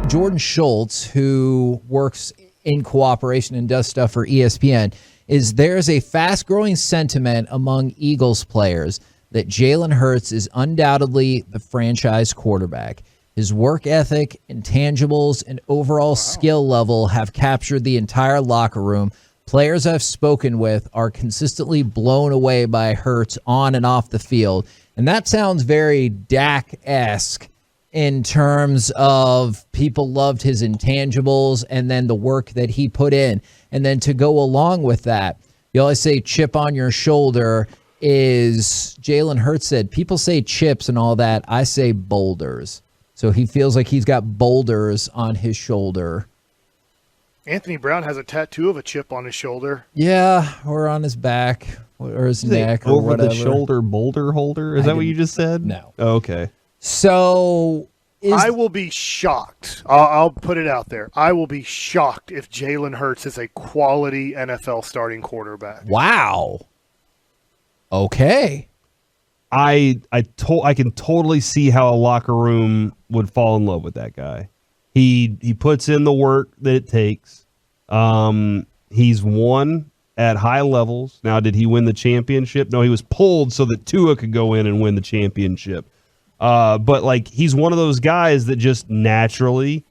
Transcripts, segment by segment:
Jordan Schultz, who works in cooperation and does stuff for ESPN, is there's a fast-growing sentiment among Eagles players that Jalen Hurts is undoubtedly the franchise quarterback. His work ethic, intangibles, and overall skill level have captured the entire locker room. Players I've spoken with are consistently blown away by Hurts on and off the field. And that sounds very Dak-esque in terms of people loved his intangibles and then the work that he put in. And then to go along with that, you always say chip on your shoulder is, Jalen Hurts said, people say chips and all that. I say boulders. So he feels like he's got boulders on his shoulder. Anthony Brown has a tattoo of a chip on his shoulder. Yeah, or on his back or his neck or over whatever. the shoulder boulder holder. Is that what you just said? No. Oh, okay. So I will be shocked. I'll put it out there. I will be shocked if Jalen Hurts is a quality NFL starting quarterback. Wow. Okay. I can totally see how a locker room would fall in love with that guy. He puts in the work that it takes. He's won at high levels. Now, did he win the championship? No, he was pulled so that Tua could go in and win the championship. But like, he's one of those guys that just naturally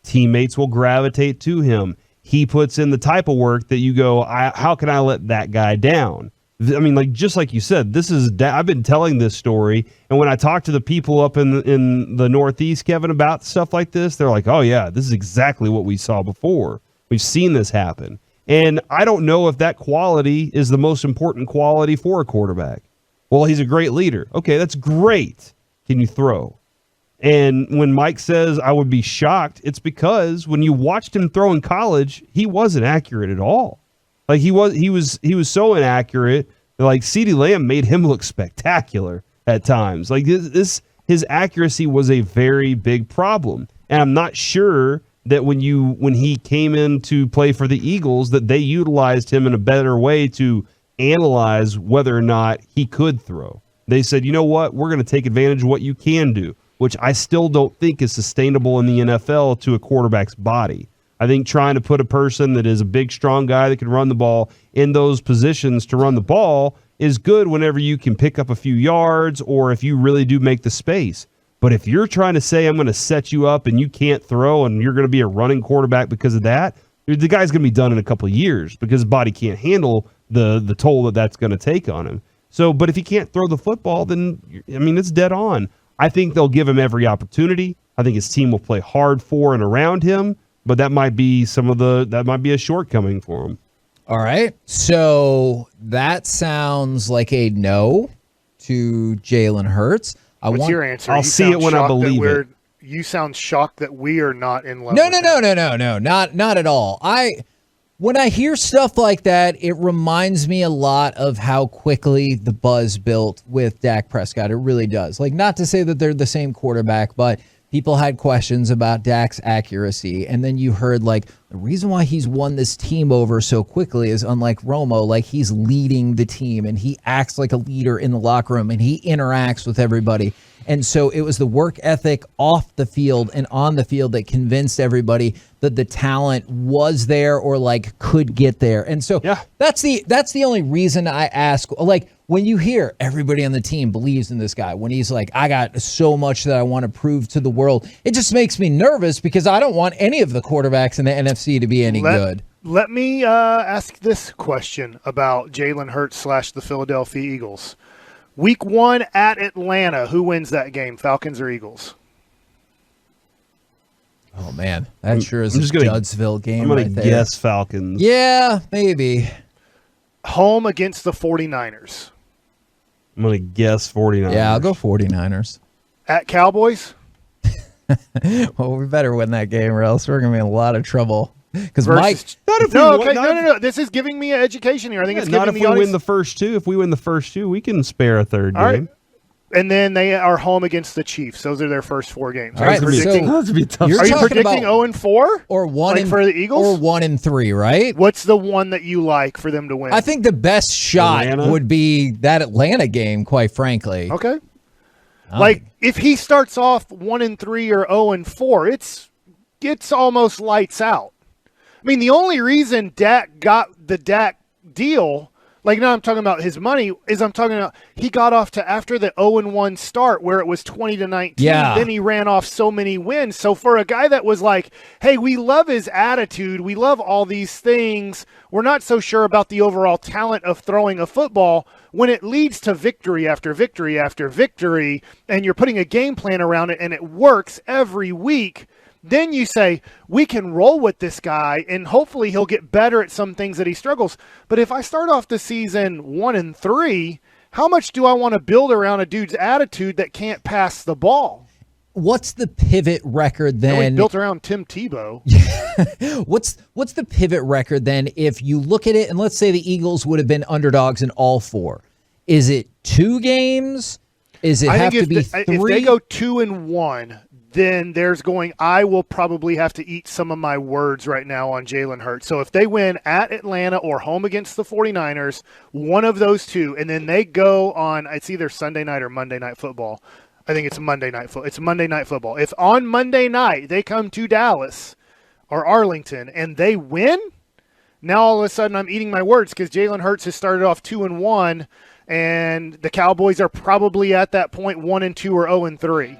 teammates will gravitate to him. He puts in the type of work that you go, how can I let that guy down? I mean, like, just like you said, I've been telling this story, and when I talk to the people up in the Northeast, Kevin, about stuff like this, they're like, oh yeah, this is exactly what we saw before. We've seen this happen. And I don't know if that quality is the most important quality for a quarterback. Well, he's a great leader. Okay, that's great. Can you throw? And when Mike says I would be shocked, it's because when you watched him throw in college, he wasn't accurate at all. Like he was so inaccurate that like CeeDee Lamb made him look spectacular at times. Like his accuracy was a very big problem. And I'm not sure that when he came in to play for the Eagles that they utilized him in a better way to analyze whether or not he could throw. They said, you know what, we're going to take advantage of what you can do, which I still don't think is sustainable in the NFL to a quarterback's body. I think trying to put a person that is a big, strong guy that can run the ball in those positions to run the ball is good whenever you can pick up a few yards or if you really do make the space. But if you're trying to say I'm going to set you up and you can't throw and you're going to be a running quarterback because of that, the guy's going to be done in a couple of years because his body can't handle the toll that's going to take on him. So, but if he can't throw the football, then, I mean, it's dead on. I think they'll give him every opportunity. I think his team will play hard for and around him. But that might be a shortcoming for him. All right. So that sounds like a no to Jalen Hurts. What's your answer? I'll see it when I believe it. You sound shocked that we are not in love. No, not at all. When I hear stuff like that, it reminds me a lot of how quickly the buzz built with Dak Prescott. It really does. Like, not to say that they're the same quarterback, but people had questions about Dak's accuracy. And then you heard, like, the reason why he's won this team over so quickly is, unlike Romo, like, he's leading the team and he acts like a leader in the locker room and he interacts with everybody. And so it was the work ethic off the field and on the field that convinced everybody that the talent was there or like could get there. And so that's the only reason I ask, like, when you hear everybody on the team believes in this guy, when he's like, I got so much that I want to prove to the world, it just makes me nervous because I don't want any of the quarterbacks in the NFC to be any good. Let me ask this question about Jalen Hurts / the Philadelphia Eagles. Week 1 at Atlanta, who wins that game, Falcons or Eagles? Oh, man. That sure is a Judsville game right there. I'm going to guess Falcons. Yeah, maybe. Home against the 49ers. I'm going to guess 49ers. Yeah, I'll go 49ers. At Cowboys? Well, we better win that game or else we're going to be in a lot of trouble. Because Mike, no. This is giving me an education here. I think it's giving not if we win the first two. If we win the first two, we can spare a third game. Right. And then they are home against the Chiefs. Those are their first 4 games. All right, are you predicting 0-4? Or 1 for the Eagles? Or 1-3, right? What's the one that you like for them to win? I think the best shot would be that Atlanta game, quite frankly. Okay. Like, if he starts off 1-3 or 0-4, it's it's almost lights out. I mean, the only reason Dak got the Dak deal, like now I'm talking about his money, is I'm talking about he got off to after the 0-1 start where it was 20-19. Yeah. Then he ran off so many wins. So for a guy that was like, hey, we love his attitude, we love all these things, we're not so sure about the overall talent of throwing a football, when it leads to victory after victory after victory, and you're putting a game plan around it and it works every week, then you say, we can roll with this guy, and hopefully he'll get better at some things that he struggles. But if I start off the season 1-3, how much do I want to build around a dude's attitude that can't pass the ball? What's the pivot record then? Built around Tim Tebow. What's the pivot record then if you look at it, and let's say the Eagles would have been underdogs in all 4? Is it 2 games? Is it have to be 3? If they go 2-1, then I will probably have to eat some of my words right now on Jalen Hurts. So if they win at Atlanta or home against the 49ers, one of those two, and then they go on, it's either Sunday night or Monday Night Football. I think it's Monday Night Football. It's Monday Night Football. If on Monday night they come to Dallas or Arlington and they win, now all of a sudden I'm eating my words because Jalen Hurts has started off 2-1, and the Cowboys are probably at that point 1-2 or 0-3.